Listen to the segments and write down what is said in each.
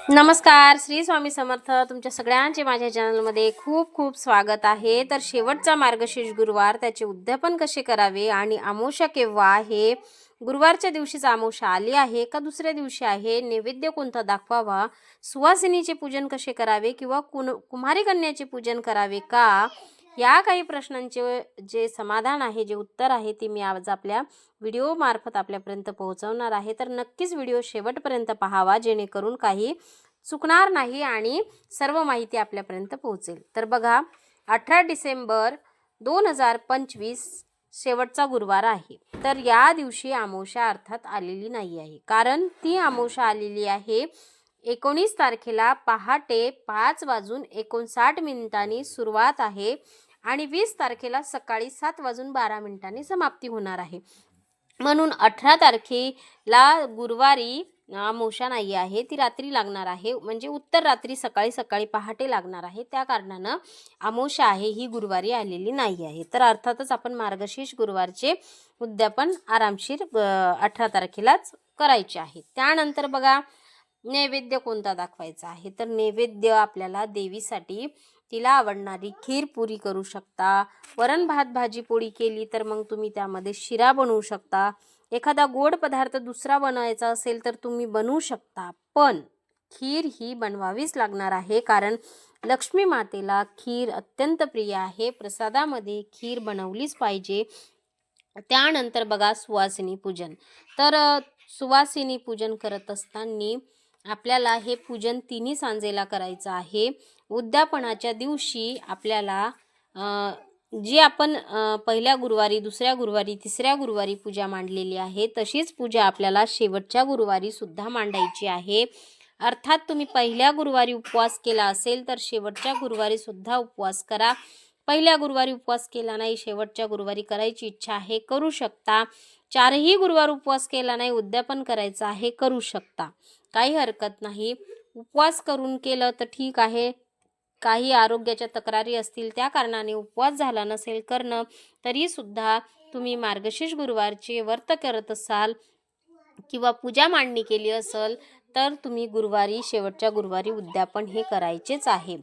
नमस्कार, श्री स्वामी समर्थ. तुमच्या सगळ्यांचे माझ्या चॅनलमध्ये खूप खूप स्वागत आहे. तर शेवटचा मार्गशीर्ष गुरुवार, त्याचे उद्यापन कसे करावे आणि अमावस्या केव्हा आहे, गुरुवारच्या दिवशीच अमावस्या आली आहे का दुसऱ्या दिवशी आहे, नैवेद्य कोणता दाखवावा, सुवासिनीचे पूजन कसे करावे किंवा कुमारी कन्याचे पूजन करावे का, या काही प्रश्नांचे जे समाधान आहे, जे उत्तर आहे, ते मी आज आपल्या व्हिडिओ मार्फत आपल्यापर्यंत पोहोचवणार आहे. तर नक्कीच व्हिडिओ शेवटपर्यंत पाहावा, जेणेकरून काही चुकणार नाही आणि सर्व माहिती आपल्यापर्यंत पोहोचेल. तर बघा, 18 डिसेंबर 2025 शेवटचा गुरुवार आहे. तर या दिवशी अमावस्या अर्थात आलेली नाही आहे, कारण ती अमावस्या आलेली आहे 19 तारखेला पहाटे 5:59 सुरुवात आहे आणि 20 तारखेला सकाळी 7:12 समाप्ती होणार आहे. म्हणून 18 तारखेला गुरुवारी अमावस्या नाही आहे, ती रात्री लागणार आहे, म्हणजे उत्तर रात्री सकाळी सकाळी पहाटे लागणार आहे. त्या कारणानं अमावस्या आहे ही गुरुवारी आलेली नाही आहे. तर अर्थातच आपण मार्गशीर्ष गुरुवारचे उद्यापन आरामशीर 18 तारखेलाच करायचे आहे. त्यानंतर बघा, नैवेद्य कोणता दाखवायचा आहे. तर नैवेद्य आपल्याला देवीसाठी तिला आवडणारी खीर पुरी करू शकता. वरण भात भाजी पोळी केली तर मग तुम्ही त्यामध्ये शिरा बनवू शकता. एखादा गोड पदार्थ दुसरा बनवायचा असेल तर तुम्ही बनवू शकता, पण खीर ही बनवावीच लागणार आहे, कारण लक्ष्मी मातेला खीर अत्यंत प्रिय आहे. प्रसादामध्ये खीर बनवलीच पाहिजे. त्यानंतर बघा, सुवासिनी पूजन. तर सुवासिनी पूजन करत असताना आपल्याला हे पूजन तिन्ही सांजेला करायचं आहे. उद्यापनाच्या दिवशी आपल्याला जी आपण पहिल्या गुरुवारी, दुसऱ्या गुरुवारी, तिसऱ्या गुरुवारी पूजा मांडलेली आहे, तशीच पूजा आपल्याला शेवटच्या गुरुवारी सुद्धा मांडायची आहे. अर्थात तुम्ही पहिल्या गुरुवारी उपवास केला असेल तर शेवटच्या गुरुवारी सुद्धा उपवास करा. पहिल्या गुरुवारी उपवास केला नाही, शेवटच्या गुरुवारी करायची इच्छा आहे, करू शकता. 4ही गुरुवार उपवास केला नाही, उद्यापन करायचं आहे, करू शकता, काही हरकत नाही. उपवास करून केलं तर ठीक आहे. काही आरोग्याच्या तक्रारी असतील, त्या कारणाने उपवास झाला नसेल करणं, तरी सुद्धा तुम्ही मार्गशीर्ष गुरुवारचे व्रत करत असाल किंवा पूजा मांडणी केली असेल तर तुम्ही गुरुवारी, शेवटच्या गुरुवारी उद्यापन हे करायचेच आहे.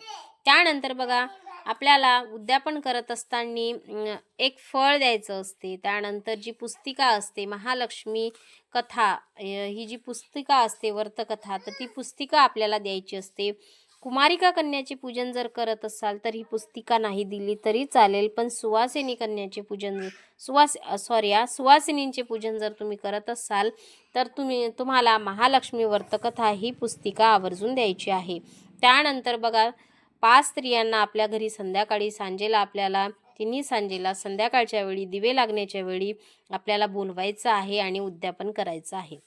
त्यानंतर बघा, आपल्याला उद्यापन करत असताना एक फळ द्यायचं असते. त्यानंतर जी पुस्तिका असते, महालक्ष्मी कथा, ही जी पुस्तिका असते व्रतकथा, तर ती पुस्तिका आपल्याला द्यायची असते. कुमारिका कन्याचे पूजन जर करत असाल तर ही पुस्तिका नाही दिली तरी चालेल, पण सुवासिनी कन्याचे पूजन, सुवासिनींचे पूजन जर तुम्ही करत असाल तर तुम्हाला महालक्ष्मी व्रतकथा ही पुस्तिका आवर्जून द्यायची आहे. त्यानंतर बघा, 5 स्त्रियांना आपल्या घरी संध्याकाळी सांजेला, आपल्याला तिन्ही सांजेला संध्याकाळच्या वेळी दिवे लागण्याच्या वेळी आपल्याला बोलवायचं आहे आणि उद्यापन करायचं आहे.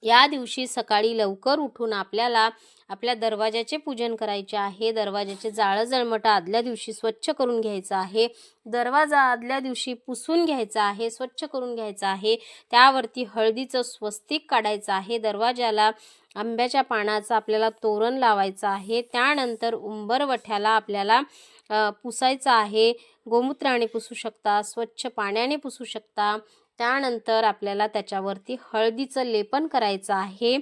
या दिवशी सकाळी लवकर उठून आपल्याला आपल्या दरवाजाचे पूजन करायचे आहे. दरवाजाचे जाळं जळमटं आदल्या दिवशी स्वच्छ करून घ्यायचं आहे. दरवाजा आदल्या दिवशी पुसून घ्यायचा आहे, स्वच्छ करून घ्यायचा आहे. त्यावरती हळदीचं स्वस्तिक काढायचं आहे. दरवाजाला आंब्याच्या पानाचं आपल्याला तोरण लावायचं आहे. त्यानंतर उंबरवठ्याला आपल्याला पुसायचं आहे. गोमूत्राने पुसू शकता, स्वच्छ पाण्याने पुसू शकता. त्यानंतर आपल्याला त्याच्यावरती हळदीचं लेपन करायचं आहे.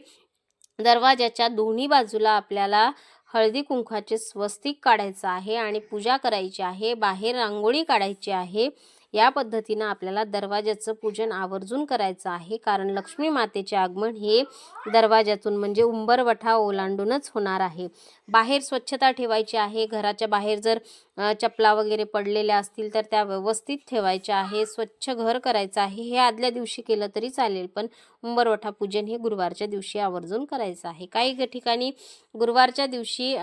दरवाजाच्या दोन्ही बाजूला आपल्याला हळदी कुंकवाचे स्वस्तिक काढायचं आहे आणि पूजा करायची आहे. बाहेर रांगोळी काढायची आहे. या पद्धतीनं आपल्याला दरवाजाचं पूजन आवर्जून करायचं आहे, कारण लक्ष्मी मातेचे आगमन हे दरवाजातून म्हणजे उंबरवठा ओलांडूनच होणार आहे. बाहेर स्वच्छता ठेवायची आहे. घराच्या बाहेर जर चपला वगैरे पडलेल्या असतील तर त्या व्यवस्थित ठेवायच्या आहे. स्वच्छ घर करायचं आहे. हे आदल्या दिवशी केलं तरी चालेल, पण उंबरवठा पूजन हे गुरुवारच्या दिवशी आवर्जून करायचं आहे. काही ठिकाणी गुरुवारच्या दिवशी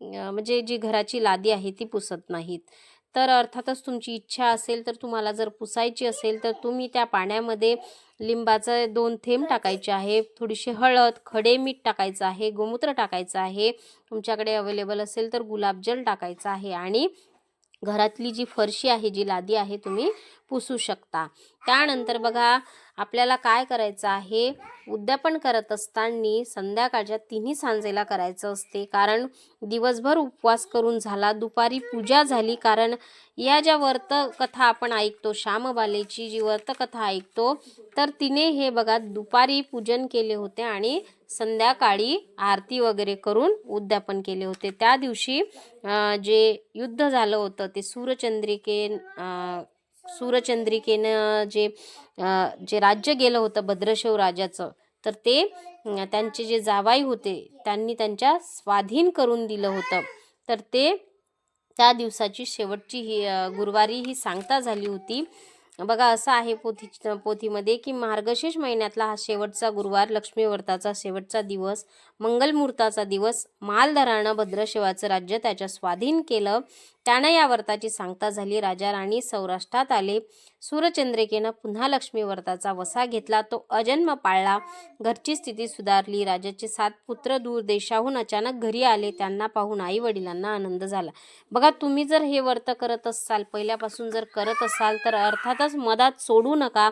म्हणजे जी घराची लादी आहे ती पुसत नाहीत. तर अर्थातच तुमची इच्छा असेल, तर तुम्हाला जर पुसायची असेल तर तुम्ही त्या पाण्यामध्ये लिंबाचं 2 थेंब टाकायचे आहे, थोडीशी हळद, खडे मीठ टाकायचं आहे, गोमूत्र टाकायचं आहे, तुमच्याकडे अवेलेबल असेल तर गुलाबजल टाकायचं आहे आणि घरातली जी फरशी आहे, जी लादी आहे, तुम्ही पुसू शकता. त्यानंतर बघा, आपल्याला काय करायचं आहे, उद्यापन करत असताना संध्याकाळच्या तिन्ही सांजेला करायचं असते, कारण दिवसभर उपवास करून झाला, दुपारी पूजा झाली. कारण या ज्या व्रतकथा आपण ऐकतो, श्यामबालेची जी व्रतकथा ऐकतो, तर तिने हे बघा दुपारी पूजन केले होते आणि संध्याकाळी आरती वगैरे करून उद्यापन केले होते. त्या दिवशी जे युद्ध झालं होतं ते सूरचंद्रिकेनं जे राज्य गेलं होतं भद्रशव राजाचं, तर ते त्यांचे जे जावाई होते त्यांनी त्यांच्या स्वाधीन करून दिलं होतं. तर ते त्या दिवसाची शेवटची गुरुवारी ही सांगता झाली होती. बघा असं आहे पोथीमध्ये की मार्गशीर्ष महिन्यातला हा शेवटचा गुरुवार, लक्ष्मी व्रताचा शेवटचा दिवस, मंगलमुहूर्ताचा दिवस, मालधरानं भद्रशिवाचं राज्य त्याच्या स्वाधीन केलं. त्यानं या व्रताची सांगता झाली. राजा राणी सौराष्ट्रात आले. सूरचंद्रिकेनं पुन्हा लक्ष्मी व्रताचा वसा घेतला. तो अजन्म पाळला. घरची स्थिती सुधारली. राजाचे 7 पुत्र दूर देशाहून अचानक घरी आले. त्यांना पाहून आई वडिलांना आनंद झाला. बघा तुम्ही जर हे व्रत करत असाल, पहिल्यापासून जर करत असाल, तर अर्थातच मधात सोडू नका.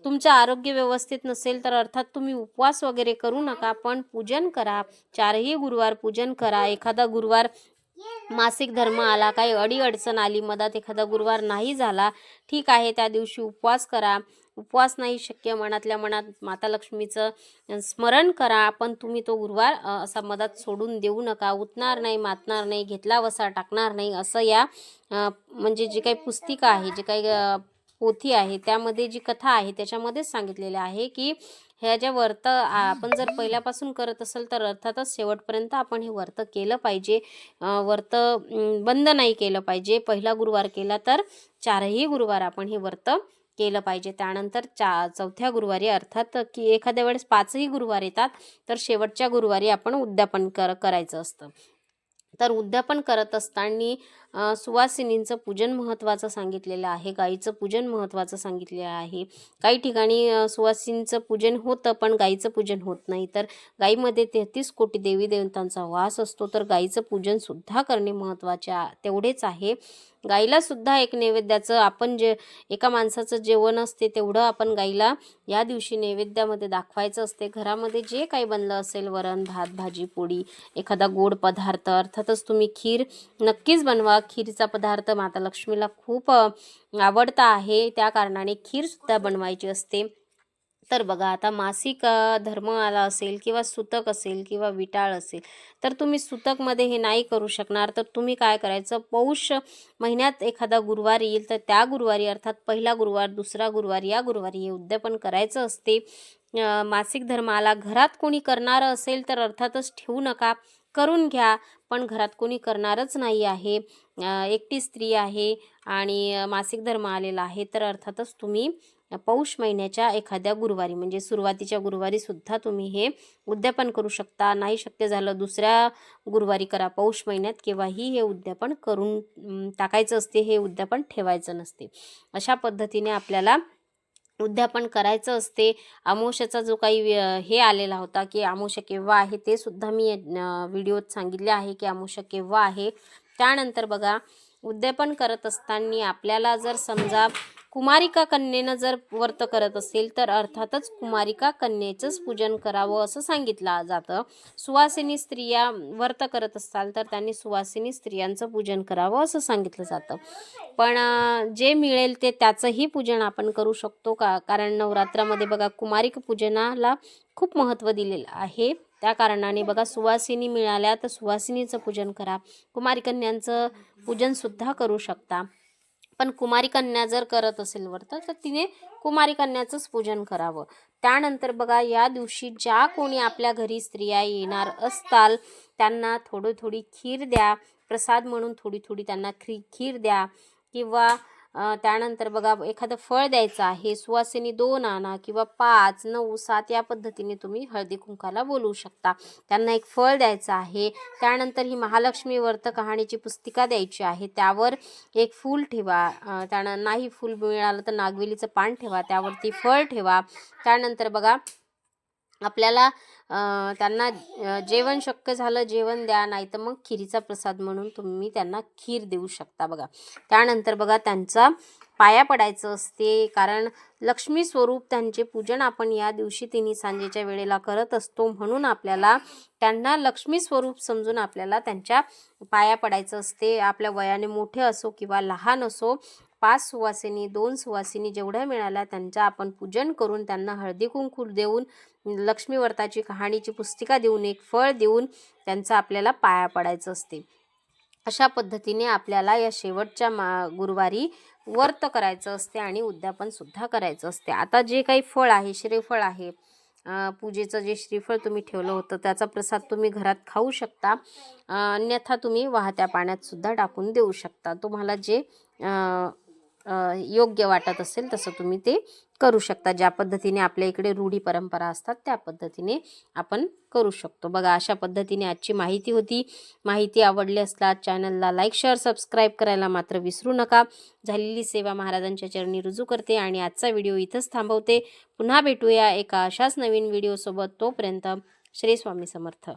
तुमचं आरोग्य व्यवस्थित नसेल तर अर्थात तुम्ही उपवास वगैरे करू नका, पण पूजन करा. 4ही गुरुवार पूजन करा. एखादा गुरुवार मासिक धर्म आला, काही अडीअडचण आली, मधात एखादा गुरुवार नाही झाला, ठीक आहे, त्या दिवशी उपवास करा. उपवास नाही शक्य, मनातल्या मनात माता लक्ष्मीचं स्मरण करा, पण तुम्ही तो गुरुवार असा मधात सोडून देऊ नका. उठणार नाही, मातणार नाही, घेतला वसा टाकणार नाही, असं या म्हणजे जे काही पुस्तिका आहे, जे काही पोथी आहे, त्यामध्ये जी कथा आहे त्याच्यामध्येच सांगितलेलं आहे की ह्या ज्या व्रत आपण जर पहिल्यापासून करत असेल तर अर्थातच शेवटपर्यंत आपण हे व्रत केलं पाहिजे. व्रत बंद नाही केलं पाहिजे. पहिला गुरुवार केला तर 4ही गुरुवार आपण हे व्रत केलं पाहिजे. त्यानंतर 4थ्या गुरुवारी अर्थात की एखाद्या वेळेस 5ही गुरुवार येतात, तर शेवटच्या गुरुवारी आपण उद्यापन करायचं असतं. तर उद्यापन करत असताना सुवासिनींचं पूजन महत्त्वाचं सांगितलेलं आहे. गाईचं पूजन महत्त्वाचं सांगितलेलं आहे. काही ठिकाणी सुवासिनींचं पूजन होतं, पण गाईचं पूजन होत नाही. तर गाईमध्ये 33 कोटी देवी देवतांचा वास असतो, तर गाईचं पूजन सुद्धा करणे महत्त्वाचे तेवढेच आहे. गाईला सुद्धा एक नैवेद्याचं, आपण जे एका माणसाचं जेवण असते तेवढं आपण गाईला या दिवशी नैवेद्यामध्ये दाखवायचं असते. घरामध्ये जे काही बनलं असेल, वरण भात भाजी पोळी, एखादा गोड पदार्थ, अर्थातच तुम्ही खीर नक्कीच बनवा. खीरचा पदार्थ माता लक्ष्मीला खूप आवडता आहे, त्या कारणाने खीरसुद्धा बनवायची असते. तर बघा आता मासिक धर्म आला असेल किंवा सुतक असेल किंवा विटाळ असेल, तर तुम्ही सुतकमध्ये हे नाही करू शकणार, तर तुम्ही काय करायचं, पौष महिन्यात एखादा गुरुवार येईल तर त्या गुरुवारी अर्थात पहिला गुरुवार, दुसरा गुरुवार, या गुरुवारी हे उद्यापन करायचं असते. मासिक धर्म आला, घरात कोणी करणारं असेल तर अर्थातच ठेवू नका, करून घ्या, पण घरात कोणी करणारच नाही आहे, एकटी स्त्री आहे आणि मासिक धर्म आलेला आहे, तर अर्थातच तुम्ही पौष महिन्याच्या एखाद्या गुरुवारी म्हणजे सुरुवातीच्या गुरुवारी सुद्धा तुम्ही हे उद्यापन करू शकता. नाही शक्य झालं दुसऱ्या गुरुवारी करा. पौष महिन्यात केव्हाही हे उद्यापन करून टाकायचं असते, हे उद्यापन ठेवायचं नसते. अशा पद्धतीने आपल्याला उद्यापन करायचं असते. अमावस्येचा जो काही हे आलेला होता की अमावस्या केव्हा आहे, ते सुद्धा मी व्हिडिओत सांगितले आहे की अमावस्या केव्हा आहे. त्यानंतर बघा उद्यापन करत असताना आपल्याला जर समजा कुमारिका कन्येनं जर व्रत करत असेल तर अर्थातच कुमारिका कन्येचंच पूजन करावं असं सांगितलं जातं. सुवासिनी स्त्रिया व्रत करत असताल तर त्यांनी सुवासिनी स्त्रियांचं पूजन करावं असं सांगितलं जातं. पण जे मिळेल ते त्याचंही पूजन आपण करू शकतो का, कारण नवरात्रामध्ये बघा कुमारिका पूजनाला खूप महत्त्व दिलेलं आहे. त्या कारणाने बघा सुवासिनी मिळाल्या तर सुवासिनीचं पूजन करा, कुमारी कन्यांचं पूजनसुद्धा करू शकता. पण कुमारी कन्या जर करत असेल व्रत तर तिने कुमारी कन्याचंच पूजन करावं. त्यानंतर बघा या दिवशी ज्या कोणी आपल्या घरी स्त्रिया येणार असताल त्यांना थोडी खीर द्या, प्रसाद म्हणून थोडी त्यांना खीर द्या. किंवा त्यानंतर बघा एखादं फळ द्यायचं आहे, सुवासिनी 2 आणा किंवा 5, 9, 7 या पद्धतीने तुम्ही हळदी कुंकाला बोलवू शकता. त्यांना एक फळ द्यायचं आहे. त्यानंतर ही महालक्ष्मी व्रत कहाणीची पुस्तिका द्यायची आहे, त्यावर एक फूल ठेवा. त्यांना नाही फूल मिळालं तर नागवेलीचं पान ठेवा, त्यावरती फळ ठेवा. त्यानंतर बघा आपल्याला त्यांना जेवण शक्य झालं जेवण द्या, नाही तर मग खिरीचा प्रसाद म्हणून तुम्ही त्यांना खीर देऊ शकता. बघा त्यानंतर बघा त्यांचा पाया पडायचं असते, कारण लक्ष्मी स्वरूप त्यांचे पूजन आपण या दिवशी तिन्ही सांजेच्या वेळेला करत असतो, म्हणून आपल्याला त्यांना लक्ष्मी स्वरूप समजून आपल्याला त्यांच्या पाया पडायचं असते. आपल्या वयाने मोठे असो किंवा लहान असो, 5 सुवासिनी 2 सुवासिनी जेवढ्या मिळाल्या त्यांचं आपण पूजन करून त्यांना हळदी कुंकू देऊन लक्ष्मी व्रताची कहाणीची पुस्तिका देऊन, एक फळ देऊन त्यांचं आपल्याला पाया पडायचं असते. अशा पद्धतीने आपल्याला या शेवटच्या गुरुवारी व्रत करायचं असते आणि उद्यापनसुद्धा करायचं असते. आता जे काही फळ आहे, श्रीफळ आहे, पूजेचं जे श्रीफळ तुम्ही ठेवलं होतं त्याचा प्रसाद तुम्ही घरात खाऊ शकता, अन्यथा तुम्ही वाहत्या पाण्यातसुद्धा टाकून देऊ शकता. तुम्हाला जे योग्य वाटत असेल तसं तुम्ही ते करू शकता. ज्या पद्धतीने आपल्या इकडे रूढी परंपरा असतात त्या पद्धतीने आपण करू शकतो. बघा, अशा पद्धतीने आजची माहिती होती. माहिती आवडली असल्यास चॅनलला लाईक, शेअर, सबस्क्राईब करायला मात्र विसरू नका. झालेली सेवा महाराजांच्या चरणी रुजू करते आणि आजचा व्हिडिओ इथंच थांबवते. पुन्हा भेटूया एका अशाच नवीन व्हिडिओसोबत. तोपर्यंत श्री स्वामी समर्थ.